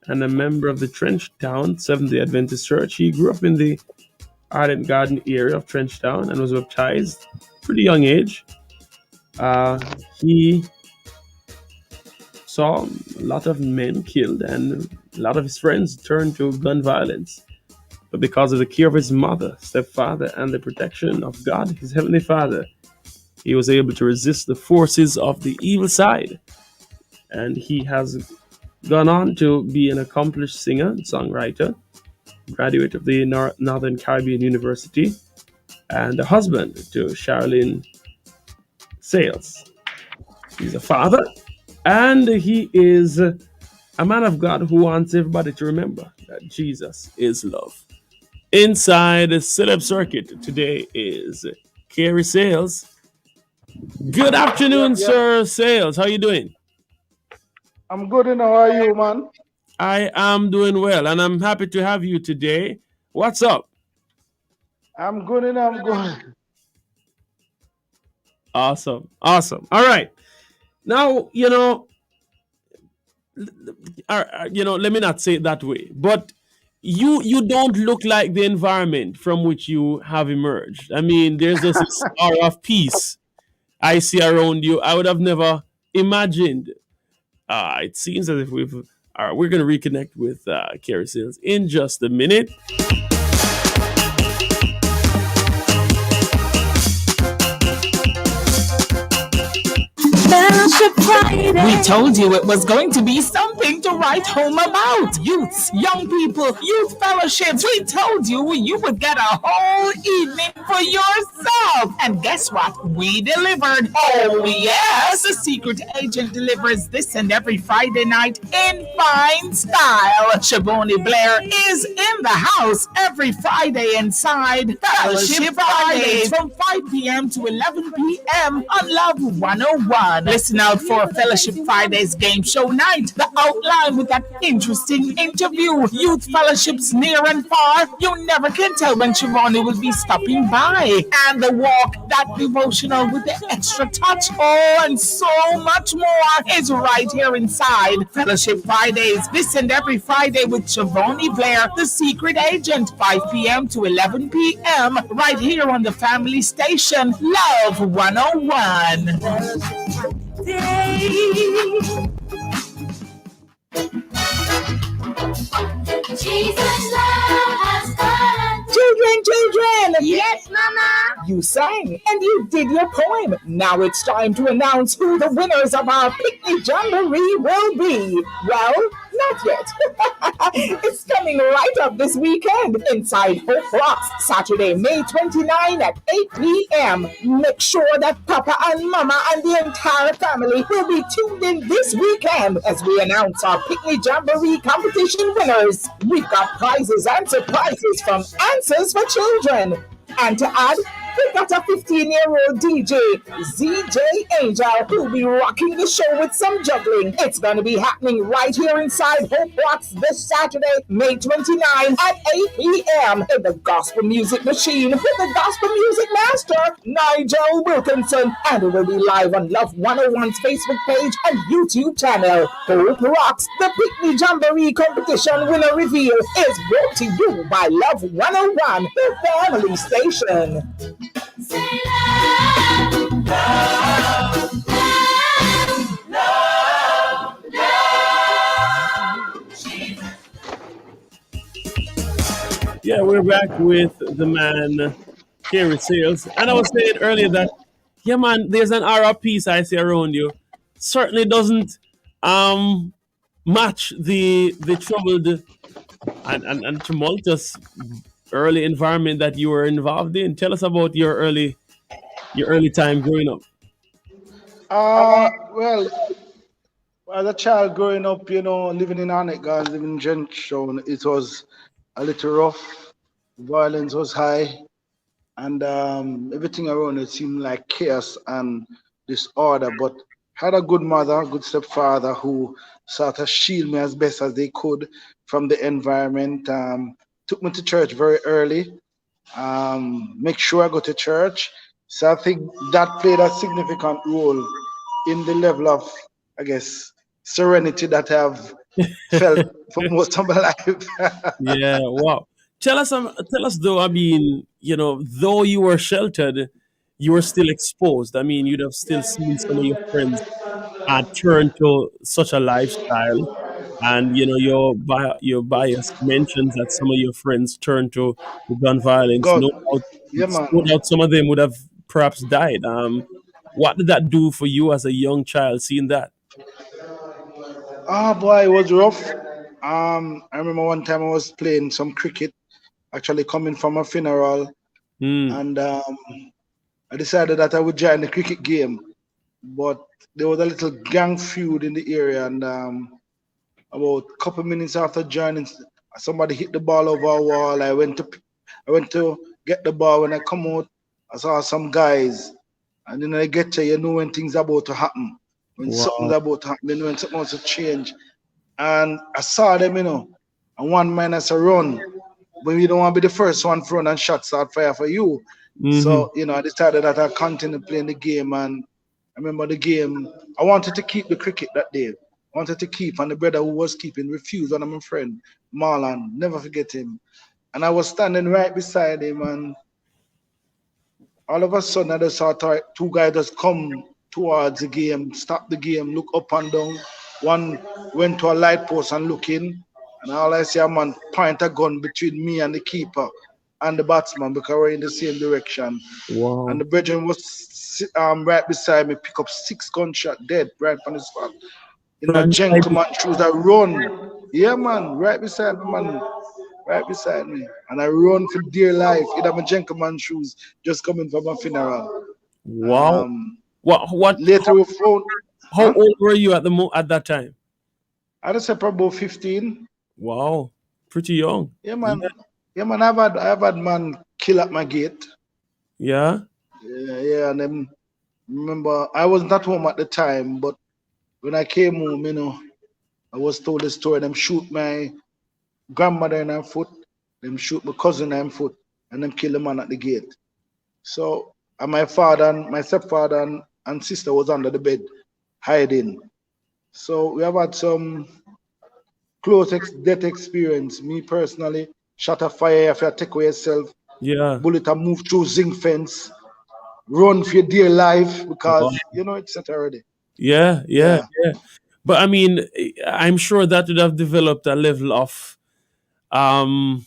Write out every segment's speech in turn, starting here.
and a member of the Trenchtown Seventh-day Adventist Church. He grew up in the Ardent Garden area of Trenchtown and was baptized pretty young age. He saw a lot of men killed and a lot of his friends turned to gun violence. But because of the care of his mother, stepfather, and the protection of God, his heavenly Father, he was able to resist the forces of the evil side. And he has gone on to be an accomplished singer and songwriter, graduate of the Northern Caribbean University, and a husband to Charlene Sales. He's a father, and he is a man of God who wants everybody to remember that Jesus is love. Inside the celeb circuit today is CAREY Sayles. Good afternoon, Yep. Sir Sales. How you doing? I'm good, and how are you, man? I am doing well, and I'm happy to have you today. What's up? I'm good, and I'm good. Awesome. All right. Now, let me not say it that way, but you don't look like the environment from which you have emerged. I mean, there's just this aura of peace I see around you. I would have never imagined. It seems as if we're going to reconnect with CAREY Sayles in just a minute. We told you it was going to be something to write home about. Youths, young people, youth fellowships. We told you you would get a whole evening for yourself. And guess what? We delivered. Oh, yes. The secret agent delivers this and every Friday night in fine style. Shaboni Blair is in the house every Friday inside Fellowship Fridays from 5 p.m. to 11 p.m. on Love 101. Listen out for Fellowship Fridays game show night. The outline with that interesting interview. Youth fellowships near and far. You never can tell when Shavoni will be stopping by. And the walk, that devotional with the extra touch. Oh, and so much more is right here inside Fellowship Fridays. Listen every Friday with Shavoni Blair, the secret agent, 5 p.m. to 11 p.m. right here on the family station, Love 101. Jesus love has gone. Children! Yes, Mama. You sang and you did your poem. Now it's time to announce who the winners of our picnic jamboree will be. Well, not yet. It's coming right up this weekend inside Hope Rocks, Saturday, May 29 at 8 p.m. Make sure that Papa and Mama and the entire family will be tuned in this weekend as we announce our picnic jamboree competition winners. We've got prizes and surprises from Answers for Children. And to add, we got a 15-year-old DJ, ZJ Angel, who'll be rocking the show with some juggling. It's going to be happening right here inside Hope Rocks this Saturday, May 29 at 8 p.m. in the Gospel Music Machine with the Gospel Music Master, Nigel Wilkinson. And it will be live on Love 101's Facebook page and YouTube channel. Hope Rocks, the Picnic Jamboree Competition winner reveal is brought to you by Love 101, the family station. Say love, love, love, love, love. Jesus. Yeah, we're back with the man, CAREY Sayles. And I was saying earlier that, yeah, man, there's an aura of peace I see around you. Certainly doesn't match the troubled and tumultuous early environment that you were involved in. Tell us about your early time growing up. Well, as a child growing up, living in Anetgan, living in Gentstown, it was a little rough. Violence was high, and everything around it seemed like chaos and disorder. But had a good mother, good stepfather who sort of shield me as best as they could from the environment. Took me to church very early. Make sure I go to church. So I think that played a significant role in the level of, I guess, serenity that I've felt for most of my life. Yeah, wow. Tell us though, I mean, though you were sheltered, you were still exposed. I mean, you'd have still seen some of your friends turn to such a lifestyle. And your bias mentions that some of your friends turned to gun violence. God, yeah, No man. doubt some of them would have perhaps died. What did that do for you as a young child seeing that? Ah, boy, it was rough. I remember one time I was playing some cricket, actually coming from a funeral, Hmm. and I decided that I would join the cricket game. But there was a little gang feud in the area, and about a couple minutes after joining, somebody hit the ball over a wall. I went to get the ball. When I come out, I saw some guys, and then I get to, you know, when things are about to happen, when something's Wow. about to happen, you know, when something wants to change. And I saw them, you know, and one man has a run, but you don't want to be the first one to run and shots start fire for you. Hmm. So, you know, I decided that I continue playing the game. And I remember the game. I wanted to keep the cricket that day. I wanted to keep, and the brother who was keeping refused. One of my friend, Marlon, never forget him. And I was standing right beside him, and all of a sudden I just saw two guys just come towards the game, stop the game, look up and down. One went to a light post and looking, and all I see a man point a gun between me and the keeper and the batsman because we're in the same direction. And Wow. the brethren was right beside me, pick up 6 gunshot dead right on the spot. In a Right beside you. gentleman shoes, I run. Yeah, man, right beside me, man, right beside me. And I run for dear life in my gentleman shoes, just coming from a funeral. Wow. Um, What Later we found, how huh? old were you at that time? I just say probably about 15. Wow. Pretty young. Yeah, man. Yeah. Yeah, man. I've had man kill at my gate. Yeah. Yeah, yeah. And then remember, I was not home at the time, but when I came home, you know, I was told the story. Them shoot my grandmother in her foot, them shoot my cousin in her foot, and them kill the man at the gate. So, and my father and my stepfather and sister was under the bed hiding. So we have had some close death experience. Me personally, shot a fire if you take away yourself, Yeah. bullet a move through zinc fence, run for your dear life Wow. because you know it's set already. Yeah, yeah, Yeah. yeah. But I mean, I'm sure that would have developed a level of um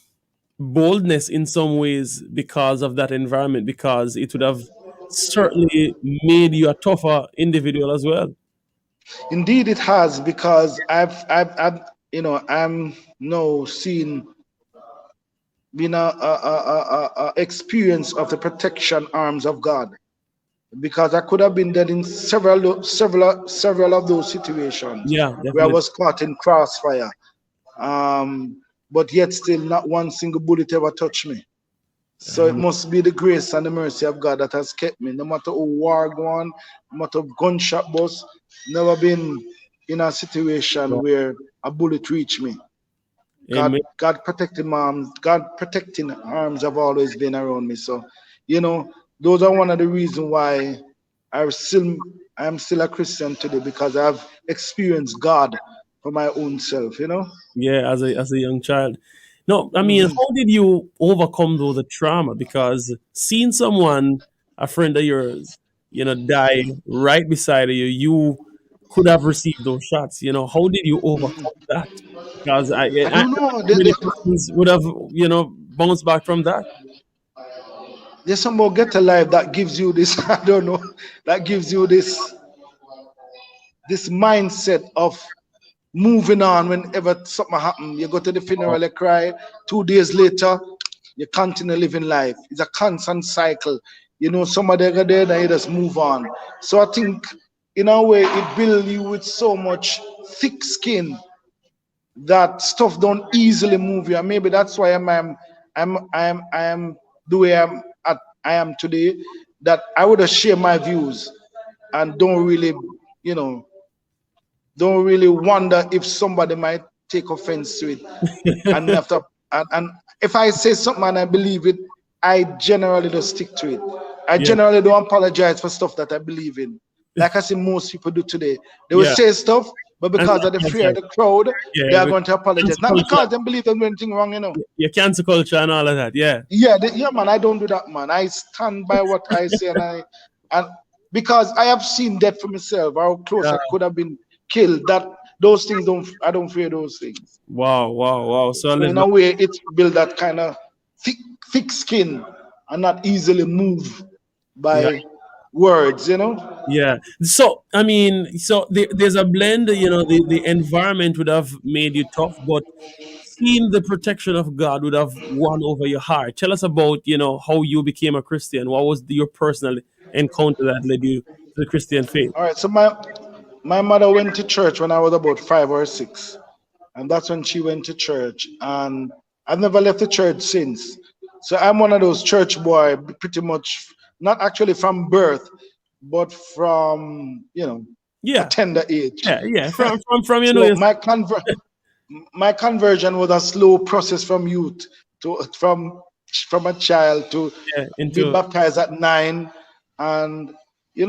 boldness in some ways because of that environment, because it would have certainly made you a tougher individual as well. Indeed it has because I've you know, I'm now seeing being a experience of the protection arms of God. Because I could have been dead in several of those situations Yeah, where I definitely. was caught in crossfire. But yet still not one single bullet ever touched me. So it Um, must be the grace and the mercy of God that has kept me. No matter who war go on, no matter gunshot bust, never been in a situation wow. where a bullet reached me. Amen. God protecting arms, God protecting arms have always been around me. So, you know, those are one of the reasons why I still I'm still a Christian today because I've experienced God for my own self, you know. Yeah, as a young child. No, I mean, Hmm. how did you overcome though the trauma? Because seeing someone, a friend of yours, die right beside you, you could have received those shots. How did you overcome that? Because I I don't know. many persons would have, bounced back from that. There's some more get alive that gives you this. I don't know. That gives you this mindset of moving on whenever something happens. You go to the Wow. funeral, you cry. 2 days later, you continue living life. It's a constant cycle. You know, somebody go there, then you just move on. So I think, in a way, it builds you with so much thick skin that stuff don't easily move you. And maybe that's why I'm the way I am today. That I would have share my views and you know, don't really wonder if somebody might take offense to it. And after and if I say something and I believe it, I generally don't stick to it. I Yeah, generally don't apologize for stuff that I believe in. Like I see most people do today. They will yeah, say stuff, but And because of the fear cancel, of the crowd, they yeah, are with going to apologize. cancel Not culture, because they believe there's anything wrong, you know. yeah, cancel culture and all of that. Yeah, Yeah, yeah, man. I don't do that, man. I stand by what I say, and because I have seen death for myself, how close I yeah. could have been killed. That those things don't. I don't fear those things. Wow, wow, wow. So I So live. in a way, it's built that kind of thick, thick skin and not easily moved Yeah, by words, you know. yeah. So I mean, so there's a blend. The environment would have made you tough, but seeing the protection of God would have won over your heart. Tell us about how you became a Christian. What was your personal encounter that led you to the Christian faith? All right. So my mother went to church when I was about 5 or 6, and that's when she went to church, and I've never left the church since. So I'm one of those church boy, pretty much not actually from birth, but from a Yeah, tender age. yeah, yeah. From So your my conversion was a slow process from youth to from a child to yeah being into baptized at 9, and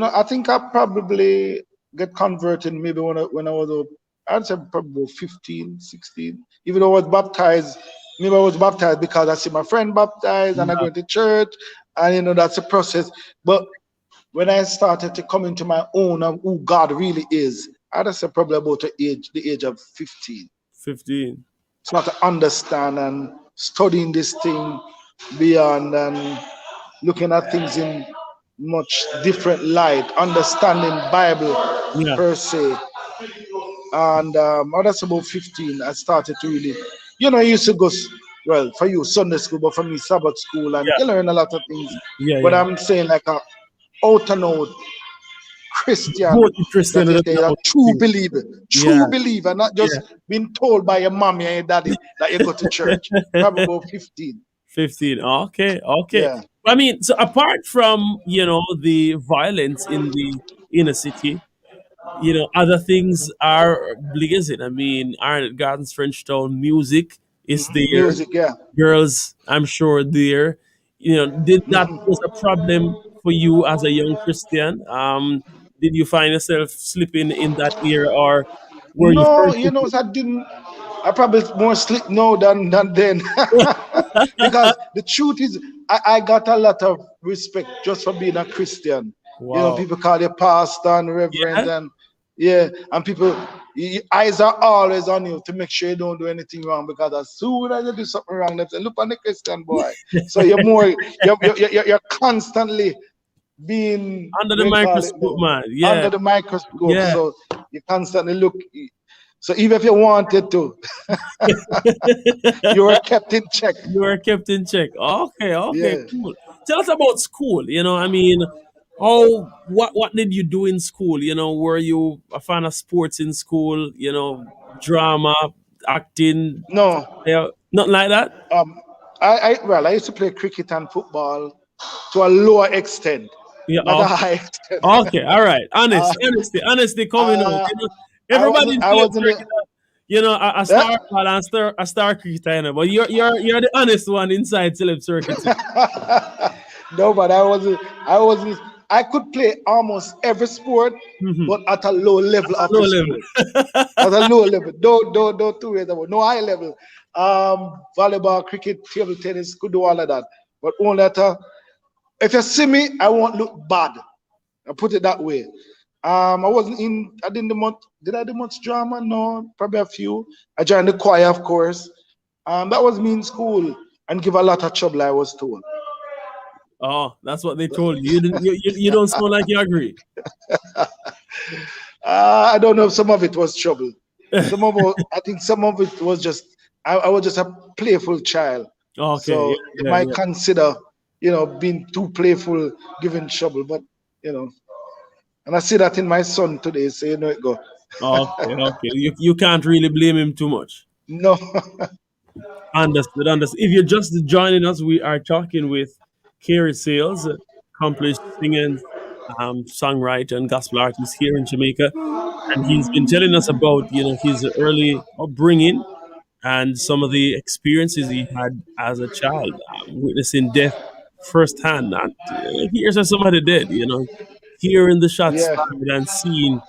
I think I probably get converted maybe when I was I'd say probably 15, 16. Even though I was baptized, maybe I was baptized because I see my friend baptized and I go to church, and that's a process. But when I started to come into my own of who God really is, I'd say probably about the age of 15. 15. Start to understand and studying this thing beyond and looking at things in much different light, understanding Bible Yeah, per se. And that's about 15. I started to really, I used to go, well, for you, Sunday school, but for me, Sabbath school, and yeah, you learn a lot of things. yeah, But yeah. I'm saying like a out and out Christian Both the Christian that and is the there, a Yeah, true believer, not yeah. just being told by your mommy and your daddy that you go to church. Probably about 15. 15. Okay, okay. Yeah. I mean, so apart from, the violence in the inner city, other things are blazing. I mean, Iron at Gardens, Frenchtown, music is there. Music, yeah. Girls, I'm sure there. Did that Mhm. was a problem for you as a young Christian? Did you find yourself slipping in that era, or were you No, first? I didn't. I probably more sleep now than then. Because the truth is, I got a lot of respect just for being a Christian. Wow. People call you pastor and reverend, Yeah. and yeah, and people, eyes are always on you to make sure you don't do anything wrong. Because as soon as you do something wrong, they say, "Look on the Christian boy." So you're constantly being, Under the we call it microscope, now, man. Yeah. under the microscope. Yeah. So you constantly look. So even if you wanted to, you are kept in check. You were kept in check. Okay, okay, Yeah. cool. Tell us about school. I mean, what did you do in school? Were you a fan of sports in school? Drama, acting, No. yeah, nothing like that. Um. I used to play cricket and football to a lower extent, Yeah. not a Okay. high extent. Okay. All right. uh, Honesty coming out. uh, Everybody in I Philip wasn't. Circuit, a Yeah. star ball and a star cricketer, but you're the honest one inside Philip Circuit. No, but I wasn't. I wasn't. I could play almost every sport, Mhm. but at a low level of Low the level. sport. At a low level. Don't two ways about. No high level. Volleyball, cricket, table tennis, could do all of that. But only at a, if you see me, I won't look bad. I put it that way. I wasn't in. I didn't do much. Did I do much drama? No, probably a few. I joined the choir, of course. That was me in school and give a lot of trouble. I was told. Oh, that's what they told you. You didn't. You don't sound like you agree. I don't know if some of it was trouble. I think some of it was just. I was just a playful child, Okay. Yeah. so they Yeah. might Yeah. consider, being too playful, giving trouble. But you know, and I see that in my son today. So it go. Okay. Okay. You can't really blame him too much. No. Understood. Understood. If you're just joining us, we are talking with CAREY Sales, accomplished singer, songwriter, and gospel artist here in Jamaica, and he's been telling us about his early upbringing and some of the experiences he had as a child, witnessing death firsthand. And here's how somebody did, hearing the shots Yeah. fired and seeing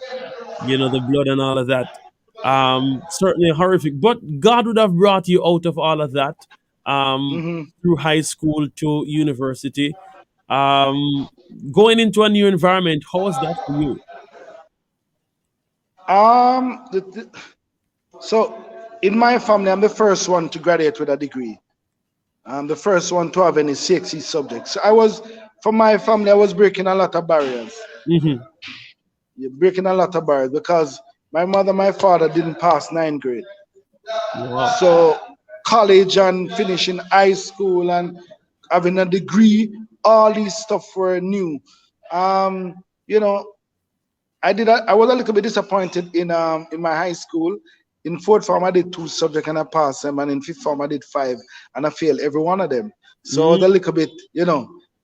the blood and all of that. Certainly horrific. But God would have brought you out of all of that Hmm. through high school to university. Um, Going into a new environment, how was that for you? So in my family, I'm the first one to graduate with a degree. I'm the first one to have any CXE subjects. For my family, I was breaking a lot of barriers. Hmm. You're breaking a lot of barriers because my mother, my father didn't pass ninth grade. Wow. So college and finishing high school and having a degree, all these stuff were new. Um, you know, I was a little bit disappointed in my high school. In fourth form I did two subjects and I passed them, and in fifth form I did five and I failed every one of them. So I was Mm, a little bit,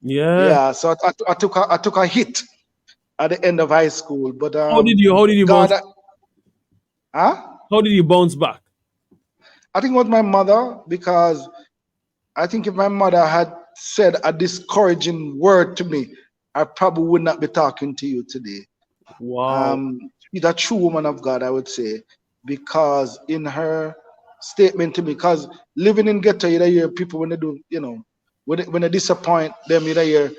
yeah. yeah. So I took a hit at the end of high school, but How did you God, bounce huh? how did you bounce back? I think it was my mother, because I think if my mother had said a discouraging word to me, I probably would not be talking to you today. Wow. She's a true woman of God, I would say, because in her statement to me, because living in ghetto, you hear people when they do, when they disappoint them, you hear,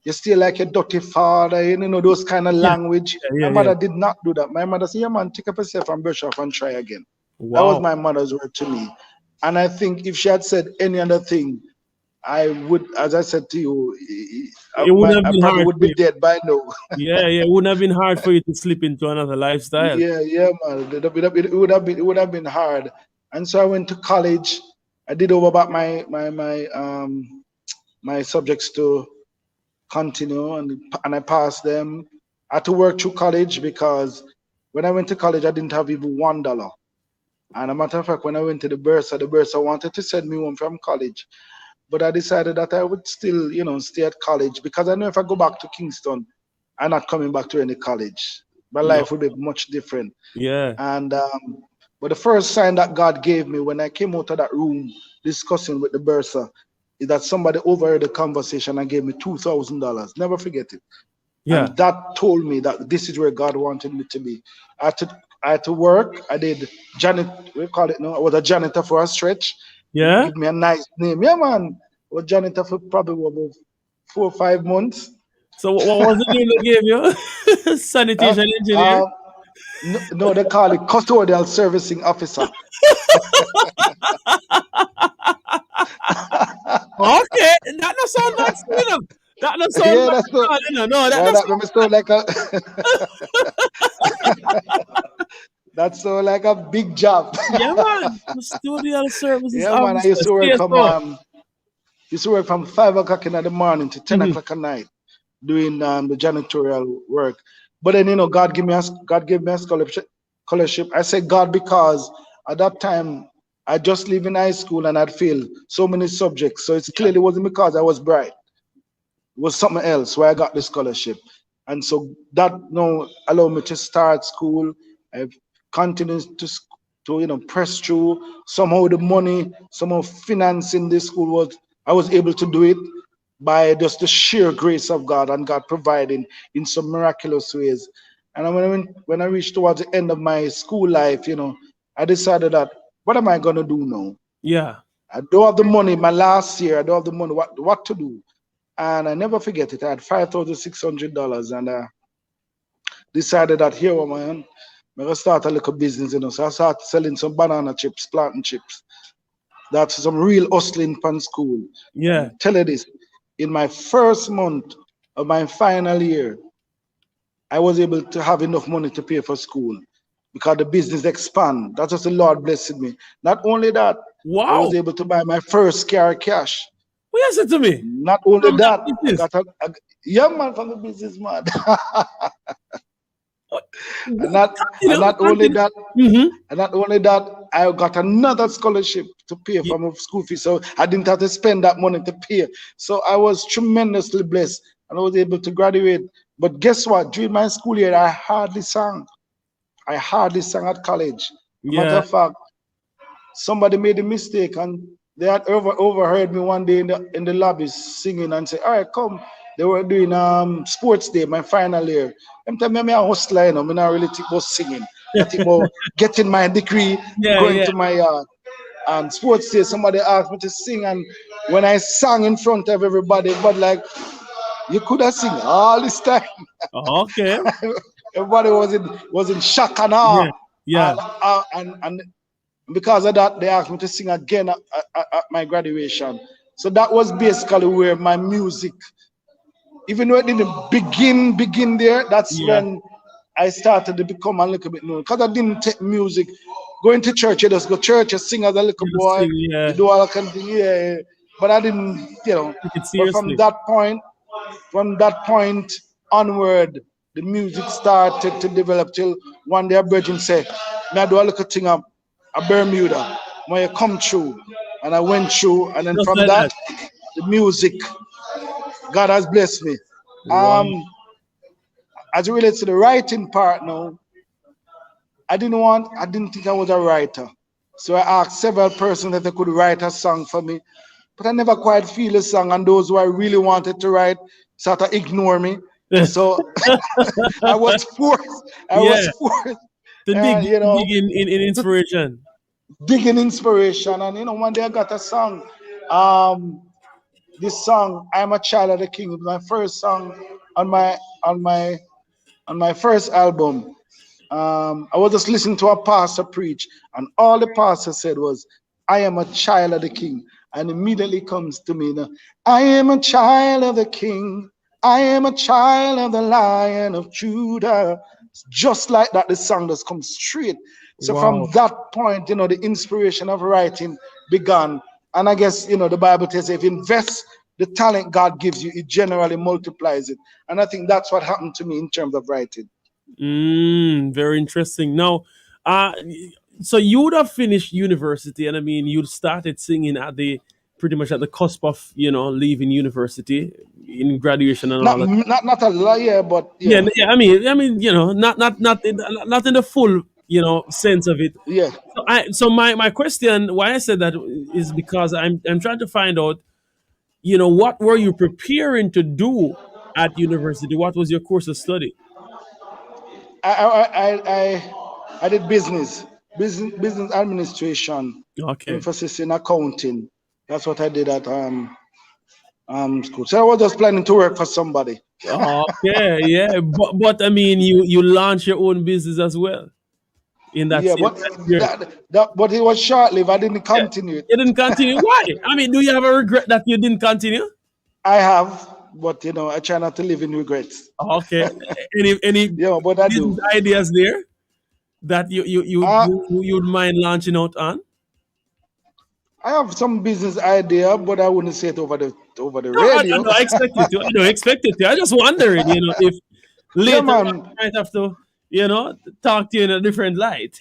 you still like a dirty father, those kind of Yeah, language. yeah, My yeah, yeah. mother did not do that. My mother said, yeah, man, take up yourself and brush off and try again. That was Wow. my mother's word to me. And I think if she had said any other thing, I would, as I said to you, It wouldn't have I been probably hard would for be you. dead by now. Yeah, yeah. It wouldn't have been hard for you to slip into another lifestyle. Yeah, yeah, man. It would have been hard. And so I went to college. I did over about my subjects to continue, and I passed them. I had to work through college because when I went to college I didn't have even $1. And a matter of fact, when I went to the bursar wanted to send me home from college. But I decided that I would still, stay at college, because I know if I go back to Kingston, I'm not coming back to any college. My No. life would be much different. Yeah. And but the first sign that God gave me when I came out of that room discussing with the bursar is that somebody overheard the conversation and gave me $2,000. Never forget it. Yeah. And that told me that this is where God wanted me to be. I had to, I had to work. I did we call it now. I was a janitor for a stretch. Yeah. Give me a nice name. Yeah, man. I was janitor for probably about 4 or 5 months. So what was the name they gave you? Uh, Sanitation engineer. uh, no, they call it custodial servicing officer. Okay, that no sound bad, you know. That no sound Yeah, bad that's the at all, you know. No, that why no that sound. me sound like a that's so like a big job. Yeah, man. Custodial services Yeah, man. I officer, used to work from CSO. 5 o'clock in the morning to ten Mm-hmm. o'clock at night doing the janitorial work. But then God gave me a scholarship. I say God because at that time I just leaving high school and I'd failed so many subjects. So it's Yeah, clearly wasn't because I was bright. It was something else where I got the scholarship. And so that allowed me to start school. I've continued to press through. Somehow the money, somehow financing this school I was able to do it by just the sheer grace of God and God providing in some miraculous ways. And when I reached towards the end of my school life, I decided that what am I gonna do now? yeah, I don't have the money. My last year, I don't have the money. What to do? And I never forget it. I had $5,600, and decided that here, man, I'm gonna start a little business. So I started selling some banana chips, plantain chips. That's some real hustling from school. And yeah, I tell you this, in my first month of my final year, I was able to have enough money to pay for school because the business expand. That's just the Lord blessed me. Not only that, I was wow. able to buy my first car cash. What you said to me? Not only From that that, business. I got young man from the business man. What? and not and Continue, not only continue. that, Mm-hmm. I got another scholarship to pay Yeah, for my school fees. So I didn't have to spend that money to pay. So I was tremendously blessed and I was able to graduate. But guess what? During my school year, I hardly sang. I hardly sang at college. A matter yeah, of fact, somebody made a mistake and they had overheard me one day in the lobby singing and say, all right, come. They were doing sports day, my final year. Them tell me I'm a hustler, I'm not really think about singing. that about getting my degree, Yeah, going yeah. to my sports day. Somebody asked me to sing, and when I sang in front of everybody, but like, you could have sing all this time. Okay. Everybody was in shock and awe, Yeah, yeah. and because of that, they asked me to sing again at my graduation. So that was basically where my music, even though it didn't begin there, that's Yeah. when I started to become a little bit known. Because I didn't take music, going to church, you just go to church, you sing as a little You just boy, sing, you yeah. do all that kind of thing, yeah. But I didn't, Take it but seriously. from that point onward, the music started to develop till one day a virgin said, "Me I do a little thing a Bermuda when you come through." And I went through, and then Just from like that, that. the music, God has blessed me. Wow. Um, as it relates to the writing part now, I didn't think I was a writer. So I asked several persons if they could write a song for me, but I never quite feel a song, and those who I really wanted to write sort of ignore me. So I was forced. I was Yeah. forced, To dig, and dig in to inspiration. dig in inspiration. And one day I got a song. Um, this song, "I'm a Child of the King," is my first song on my on my on my first album. I was just listening to a pastor preach, and all the pastor said was, "I am a child of the King." And immediately comes to me now, "I am a child of the King. I am a child of the Lion of Judah." Just like that, the song just comes straight. So from Wow. that point, the inspiration of writing began. And I guess, the Bible tells if you invest the talent God gives you, it generally multiplies it. And I think that's what happened to me in terms of writing. Very interesting. Now, uh, so you would have finished university, and I mean, you started singing at the pretty much at the cusp of leaving university in graduation and Not all that. not a lawyer, but Yeah, yeah, yeah. I mean, not in the full sense of it. yeah. So my question, why I said that is because I'm trying to find out, what were you preparing to do at university? What was your course of study? I did business administration, Okay. emphasis in accounting. That's what I did at school. So I was just planning to work for somebody. Okay, yeah, but I mean, you launch your own business as well in that Yeah, same but time period. but it was short lived. I didn't Yeah, continue it. you didn't continue. Why? I mean, do you have a regret that you didn't continue? I have, but I try not to live in regrets. Okay, any Yeah, but I business do. ideas there that Uh, you'd mind launching out on? I have some business idea, but I wouldn't say it over the No, I radio. don't expect it to. I don't expect it to. I just wondering, if Yeah, later on man. I might have to, talk to you in a different light.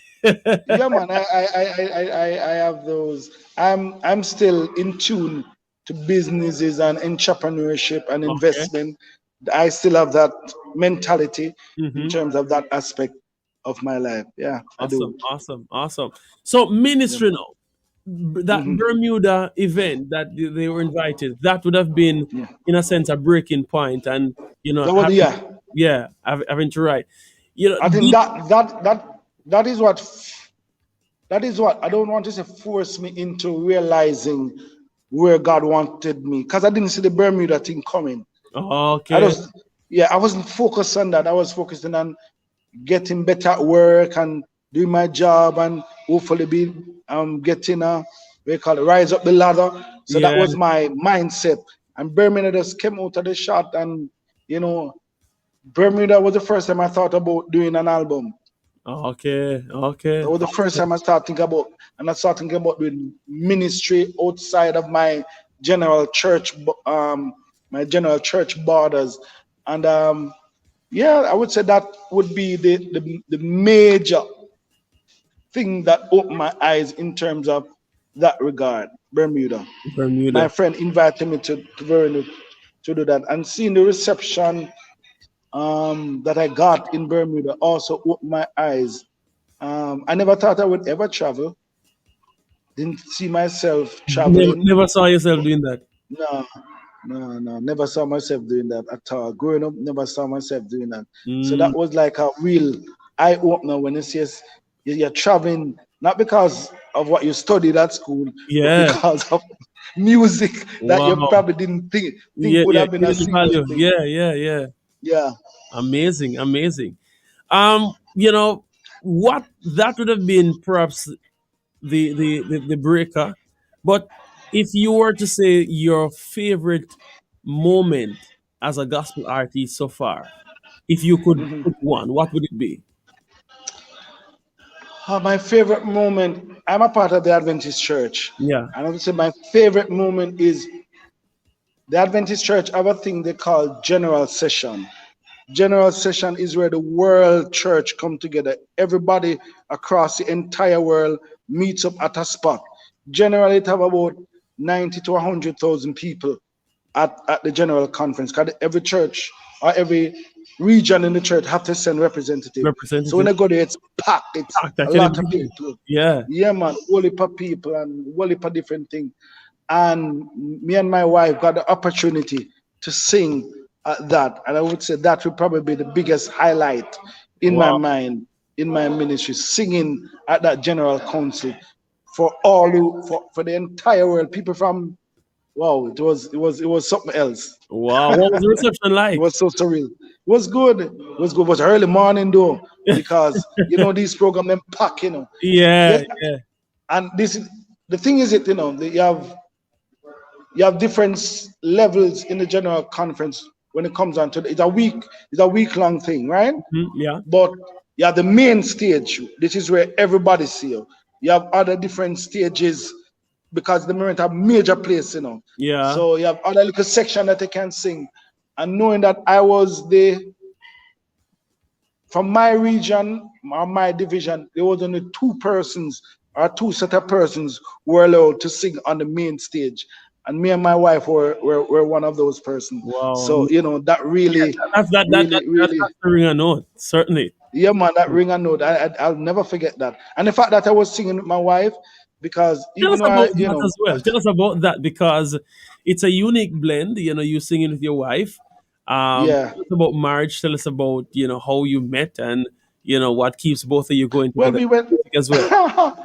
Yeah, man. I have those. I'm still in tune to businesses and entrepreneurship and Okay. investment. I still have that mentality in Mm-hmm. terms of that aspect of my life. Yeah, I Awesome, do. awesome, awesome. So Yeah. ministry now, that Hmm. Bermuda event that they were invited, that would have been, Yeah. in a sense, a breaking point, and That was, having, yeah. yeah, having to write, I think that is what I don't want to say force me into realizing where God wanted me, because I didn't see the Bermuda thing coming. I okay, just, yeah, I wasn't focused on that. I was focusing on getting better at work and doing my job and hopefully be getting we call it rise up the ladder. So that yeah, was my mindset. And Bermuda just came out of the shot, and you know, Bermuda was the first time I thought about doing an album. okay, That okay, was the first time I started thinking about, and I started thinking about doing ministry outside of general church, my general church borders. And yeah, I would say that would be the major thing that opened my eyes in terms of that regard. Bermuda. My Bermuda. friend invited me to Bermuda to do that, and seeing the reception that I got in Bermuda also opened my eyes. I never thought I would ever travel. Didn't see myself Never, traveling. never saw yourself doing that. No, no. Never saw myself doing that at all. Growing up, never saw myself doing that. So Mm, that was like a real eye opener when you see you're traveling not because of what you studied at school, but Yeah. because of music that you Wow. probably didn't think Yeah, would yeah. have been a Hidden serious value. thing. Yeah, yeah, yeah. Yeah. Amazing, amazing. You know, what that would have been perhaps the breaker. But if you were to say your favorite moment as a gospel artist so far, if you could Mhm. put one, what would it be? My favorite moment, I'm a part of the Adventist church. Yeah. And I would say my favorite moment is the Adventist church have a thing they call general session. General session is where the world church come together. Everybody across the entire world meets up at a spot. Generally, it have about 90 to 100,000 people at the general conference. Because every church or every region in the church have to send representative. So when Representative. I go there, it's packed. It's Fact, I a can lot of imagine. people. Yeah. Yeah, man, whole heap of people and whole heap of different things. And me and my wife got the opportunity to sing at that. And I would say that would probably be the biggest highlight in my Wow. mind, in my ministry, singing at that general council for all for the entire world. People from wow, it was something else. Wow. What was the reception It like? was so surreal. It was good. It was good. It was early morning though, because these programs them pack, Yeah, Yeah. yeah. And this is the thing is that you have different levels in the general conference when it comes on to it's a week long thing, right? Yeah. But you have the main stage. This is where everybody see you. You have other different stages because the moment have major place. Yeah. So you have other little section that they can sing. And knowing that I was from my region or my division, there was only two persons or two set of persons who were allowed to sing on the main stage. And me and my wife were one of those persons. Wow. So, that really, That's really, that's really, the ring a note, certainly. yeah, man, that ring I know. I'll never forget that. And the fact that I was singing with my wife, because Tell even us though about that as well. I Tell us about that because it's a unique blend. You singing with your wife. yeah. Tell us about marriage. Tell us about how you met and what keeps both of you going Well, together we went. as well.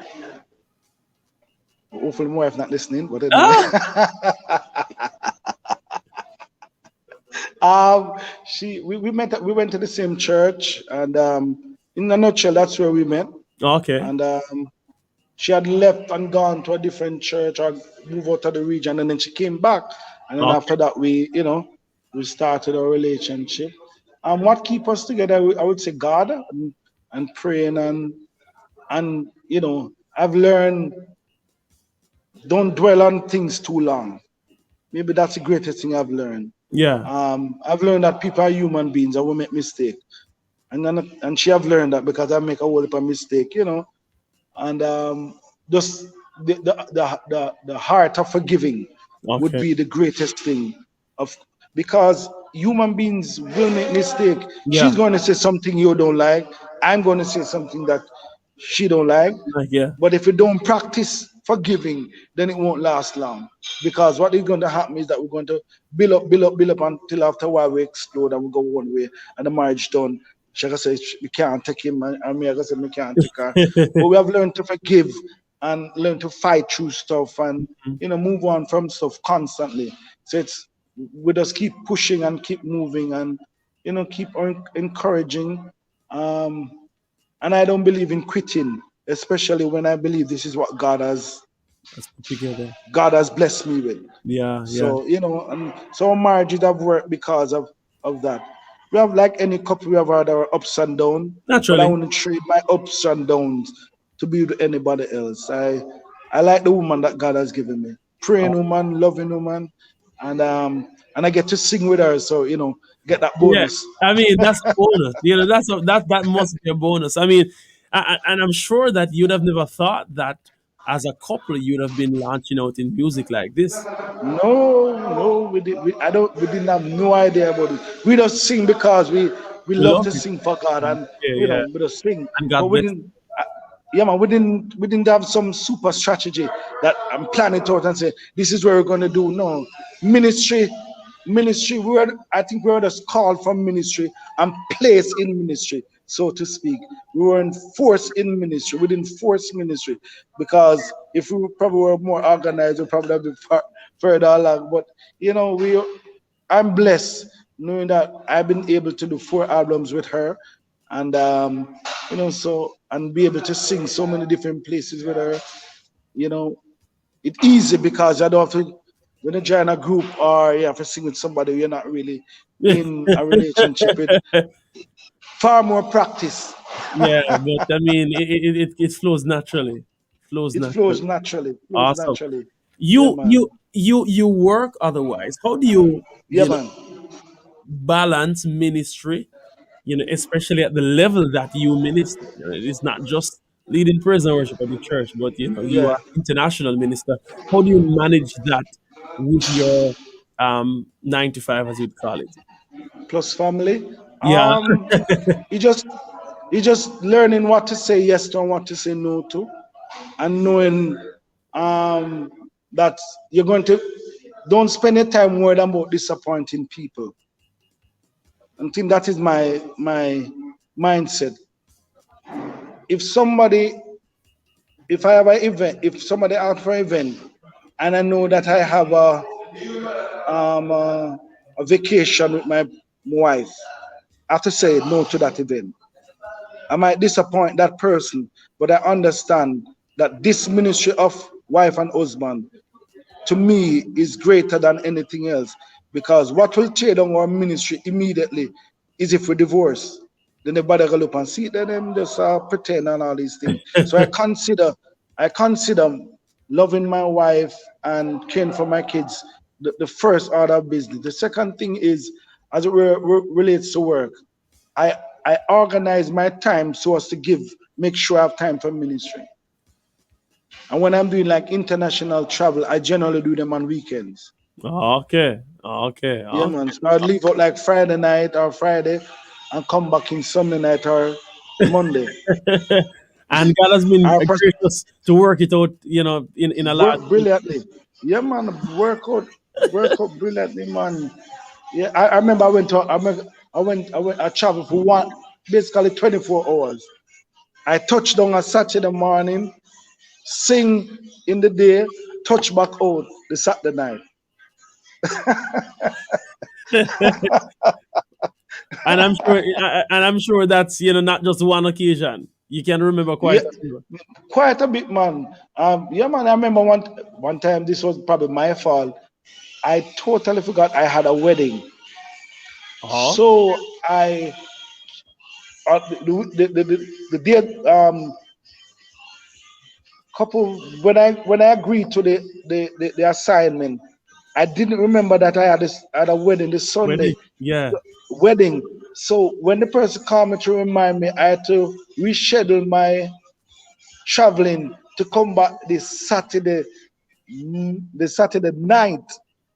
Hopefully, my wife not listening, but anyway. Ah, We met. We went to the same church, and in a nutshell, that's where we met. okay, And she had left and gone to a different church or moved out of the region, and then she came back. And then okay, after that, we started our relationship. What keep us together? I would say God and praying and I've learned don't dwell on things too long. Maybe that's the greatest thing I've learned. yeah, I've learned that people are human beings and will make mistakes. And she have learned that because I make a whole heap of mistake. And just the heart of forgiving would okay, be the greatest thing of because human beings will make mistake. yeah, She's going to say something you don't like. I'm going to say something that she don't like. yeah, But if we don't practice forgiving, then it won't last long. Because what is going to happen is that we're going to build up until after a while we explode and we go one way and the marriage done. She gonna say we can't take him and me I gonna say we can't take her. But we have learned to forgive and learn to fight through stuff and move on from stuff constantly. So we just keep pushing and keep moving and keep encouraging. Um, and I don't believe in quitting, especially when I believe this is what let's put together. God has blessed me with. Yeah, yeah, So and so our marriages have worked because of that. We have like any couple, we have had our ups and downs, but I naturally, wouldn't trade my ups and downs to be with anybody else. I like the woman that God has given me, praying woman, loving woman, and I get to sing with her, so get that yeah. bonus. I mean, that's a bonus. That must be a bonus. I mean, and I'm sure that you'd have never thought that as a couple you'd have been launching out in music like this. No, no, I don't. We didn't have no idea about it. We just sing because we We love love to it. sing for God, and Yeah, yeah. we just sing. And But God we bless. didn't. Yeah, man, we didn't have some super strategy that I'm planning out and say this is what we're gonna do. No, ministry. I think we were just called from ministry and placed in ministry. so to speak. We weren't forced in ministry. We didn't force ministry because if we probably were more organized, we probably have been further along. But I'm blessed knowing that I've been able to do 4 albums with her, and so and be able to sing so many different places with her. You know, it's easy because I don't have to when you join a group or you have to sing with somebody you're not really in a relationship with. Far more practice. Yeah, but I mean, it flows naturally. Flows It flows naturally. naturally. Flows Awesome. naturally. Yeah, You man. you you work otherwise. How do you Yeah, man. balance ministry? Especially at the level that you minister. It's not just leading praise and worship at the church, but you Yeah. are international minister. How do you manage that with your 9 to 5, as you'd call it? Plus family. Yeah. You just learning what to say yes to and what to say no to, and knowing um that you're going to don't spend your time worried about disappointing people. I think that is my mindset. If somebody if I have an event, if somebody asks for an event, and I know that I have a vacation with my wife, I have to say no to that event. I might disappoint that person, but I understand that this ministry of wife and husband to me is greater than anything else, because what will tear down our ministry immediately is if we divorce. Then everybody go up and see, then them just pretend and all these things. So I consider loving my wife and caring for my kids the first order of business. The second thing is, as it relates to work, I I organize my time so as to make sure I have time for ministry. And when I'm doing like international travel, I generally do them on weekends. Okay. Okay. Yeah, man. So I'd leave out like Friday night or Friday and come back in Sunday night or Monday. And God has been I gracious to work it out, in a large. work brilliantly. Yeah, man. Work out brilliantly, man. Yeah, I remember I traveled for basically 24 hours. I touched down on Saturday morning, sing in the day, touch back out the Saturday night. And I'm sure that's not just one occasion. You can remember Yeah, quite a few. quite a bit, man. Yeah, man. I remember one time. This was probably my fault. I totally forgot I had a wedding. Oh, So I the day couple when I agreed to the assignment, I didn't remember that I had a wedding this Sunday. wedding. Yeah. Wedding. So when the person called me to remind me, I had to reschedule my traveling to come back the Saturday night.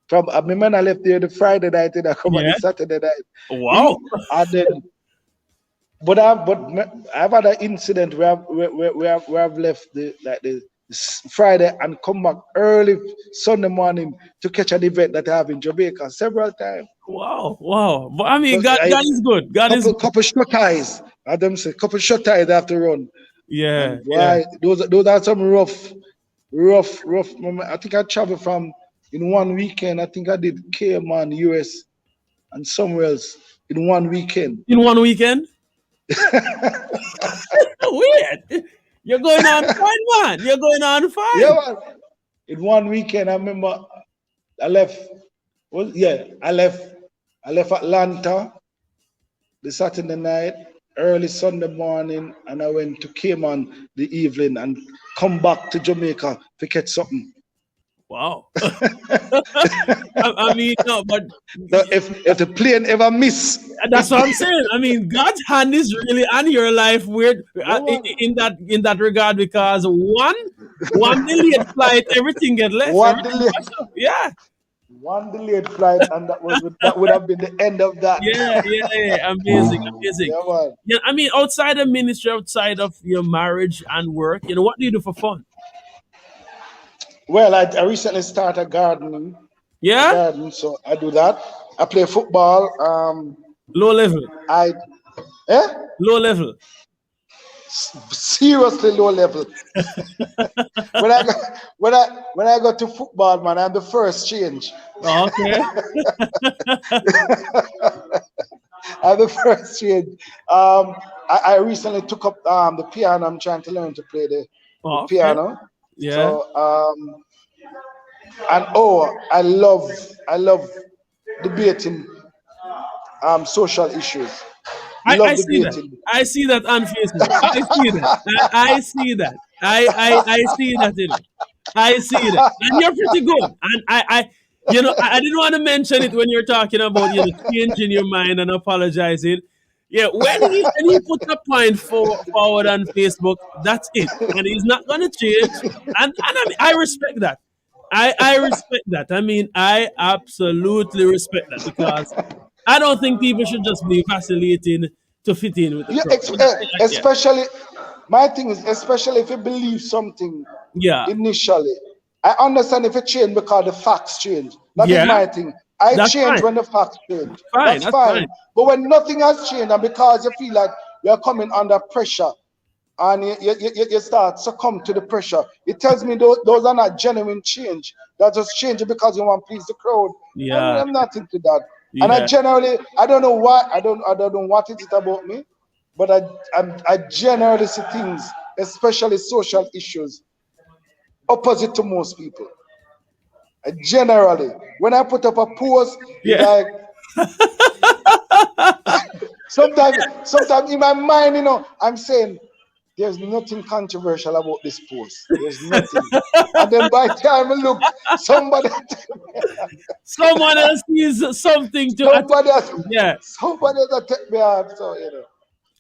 From I mean, when I left there the Friday night, and I come back the Yeah. Saturday night. Wow. And then, I've had an incident where I've left the Friday and come back early Sunday morning to catch an event that I have in Jamaica several times. Wow. Wow. But I mean, So God is good. God is good. couple short ties. Adam say couple short ties I have to run. Yeah. And Yeah. why those are some rough moment. I think I traveled from in one weekend. I think I did Cayman, US, and somewhere else in one weekend. In one weekend. Weird. You're going on fine, man. You're going on Yeah, fine. man. In one weekend, I remember I left. Well, yeah, I left Atlanta the Saturday night, early Sunday morning, and I went to Cayman the evening and come back to Jamaica to catch something. Wow. I mean, no, but Now, if the plane ever miss, that's what I'm saying. I mean, God's hand is really on your life weird yeah, man. in that regard, because one delayed flight, everything get left, One everything delay, mess up. Yeah. one delayed flight, and that would have been the end of that. Yeah, yeah, yeah. Amazing, amazing. Yeah, man. Yeah, I mean, outside of ministry, outside of your marriage and work, what do you do for fun? Well, I recently started gardening, Yeah, so I do that. I play football. low level. I Eh? Low level. Seriously low level. When I go, when I go to football, man, I'm the first change. Okay. I'm the first change. I recently took up the piano. I'm trying to learn to play the Okay. piano. Yeah. So and I love debating social issues. I Love see that. debating. I see that on Facebook. I see that. I see that. I see that, you know. I see that. And you're pretty good. And I didn't want to mention it when you're talking about, changing your mind and apologizing. Yeah, when he put a point forward on Facebook, that's it. And he's not gonna change. And I mean, I respect that. I respect that. I mean, I absolutely respect that because I don't think people should just be vacillating to fit in with the Yeah, crowd. Yeah. especially my thing is, especially if you believe something Yeah. initially. I understand if it change because the facts change. That is Yeah. my thing. I That's change fine. when the facts change. Fine. That's That's fine. fine. But when nothing has changed and because you feel like you're coming under pressure and you start succumb to the pressure, it tells me those are not genuine change. That's just changing because you want to please the crowd. Yeah. I'm not into that. And Yeah. I don't know why, I don't know what it is about me, but I generally see things, especially social issues, opposite to most people. Generally, when I put up a post, it's Yeah. like sometimes in my mind, I'm saying there's nothing controversial about this post. There's nothing. And then by the time I look, somebody Someone else needs something to attack. somebody else Yeah. somebody else take me out. So I get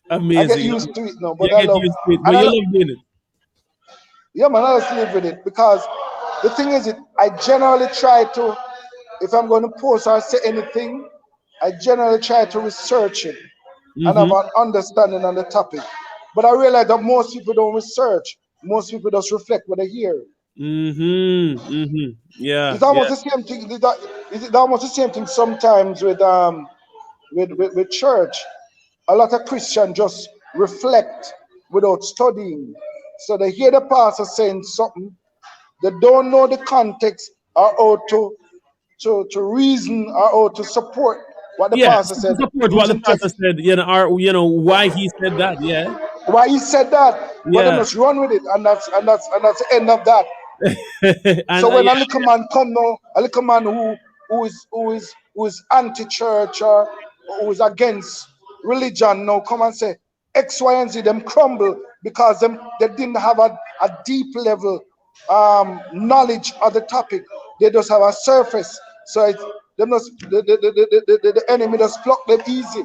Amazing. used to it now. You But I get love used to it, but and I you love love doing it. yeah man, I just live with it because the thing is I generally try to, if I'm going to post or say anything, I generally try to research it and have Mm-hmm. an understanding on the topic. But I realize that most people don't research. Most people just reflect what they hear. Mm-hmm. Mm-hmm. Yeah. It's almost Yeah. the same thing. It's almost the same thing sometimes with church. A lot of Christians just reflect without studying. So they hear the pastor saying something, they don't know the context or how to reason or how to support what the Yeah. pastor To said support what the using pastor text. said, or why he said that. Yeah. Why he said that, but then Yeah. just run with it, and that's the end of that. And So when yeah. a little man come now, a little man who is anti-church or who is against religion now come and say X, Y, and Z, them crumble because they didn't have a deep level knowledge of the topic. They just have a surface. So them just, the enemy just pluck them easy.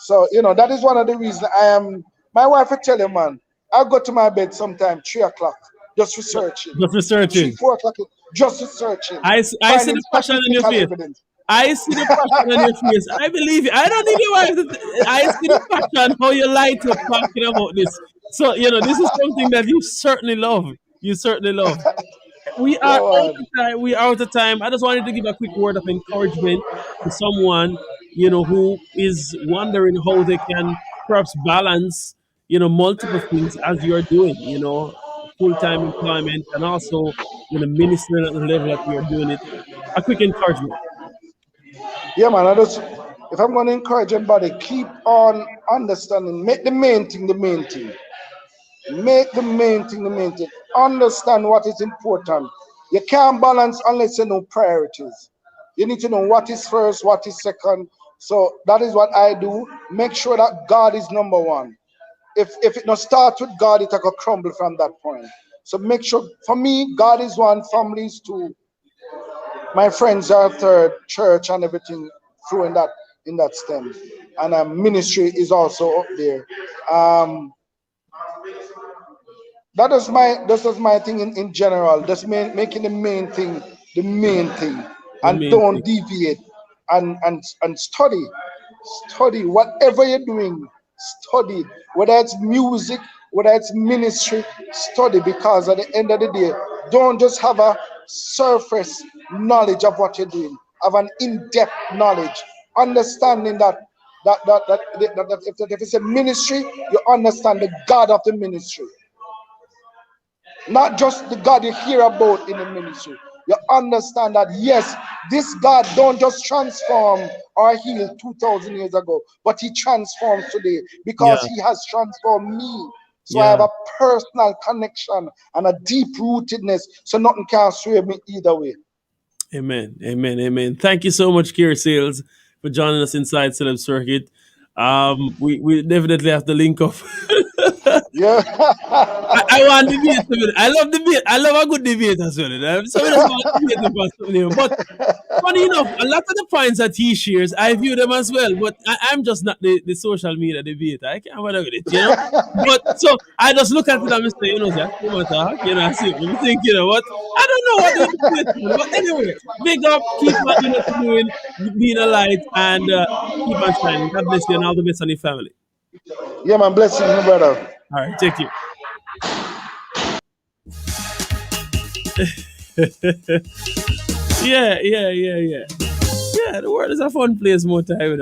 So that is one of the reasons I am. My wife will tell you, man, I go to my bed sometime 3 o'clock, just researching. Just Three, researching. 4 o'clock, just researching, I see finding the passion on your statistical face. evidence. I see the passion on your face. I believe you. I don't need your wife. I see the passion, how you light up talking about this. So, this is something that you certainly love. You certainly love. We are Yeah, out man. of time. We are out of time. I just wanted to give a quick word of encouragement to someone, who is wondering how they can perhaps balance, multiple things as you're doing, full-time employment and also, ministering at the level that you're doing it. A quick encouragement. Yeah, man. If I'm going to encourage everybody, keep on understanding. Make the main thing the main thing. Make the main thing the main thing. Understand what is important. You can't balance unless you know priorities. You need to know what is first, what is second. So that is what I do. Make sure that God is number one. If it not start with God, it will crumble from that point. So make sure, for me, God is one, family is two, my friends are third, church and everything through in that stem, and ministry is also up there. Um, that is my thing in general. Just making the main thing, The and main don't thing. deviate, and study whatever you're doing. Study whether it's music, whether it's ministry. Study, because at the end of the day, don't just have a surface knowledge of what you're doing. Have an in-depth knowledge, understanding that. if it's a ministry, you understand the God of the ministry, not just the God you hear about in the ministry. You understand that yes, this God don't just transform or heal 2,000 years ago, but He transforms today because Yeah. He has transformed me. So I have Yeah. a personal connection and a deep rootedness, so nothing can sway me either way. Amen. Amen. Amen. Thank you so much, Kier Sales, for joining us inside Celeb Circuit. We definitely have to link up. Yeah. I want debate. I love debate. I love a good debate as well. So we just want to debate about something. But funny enough, a lot of the points that he shares, I view them as well. But I'm just not the social media debater. I can't bother with it. But so I just look at it and say, that you want to talk, I see what you think, what I don't know what the debate is. But anyway, big up, keep on doing what you're doing, being a light, and keep on shining. God bless you and all the best on your family. Yeah, man, bless you, my brother. All right, take care. Yeah. Yeah, the world is a fun place more time.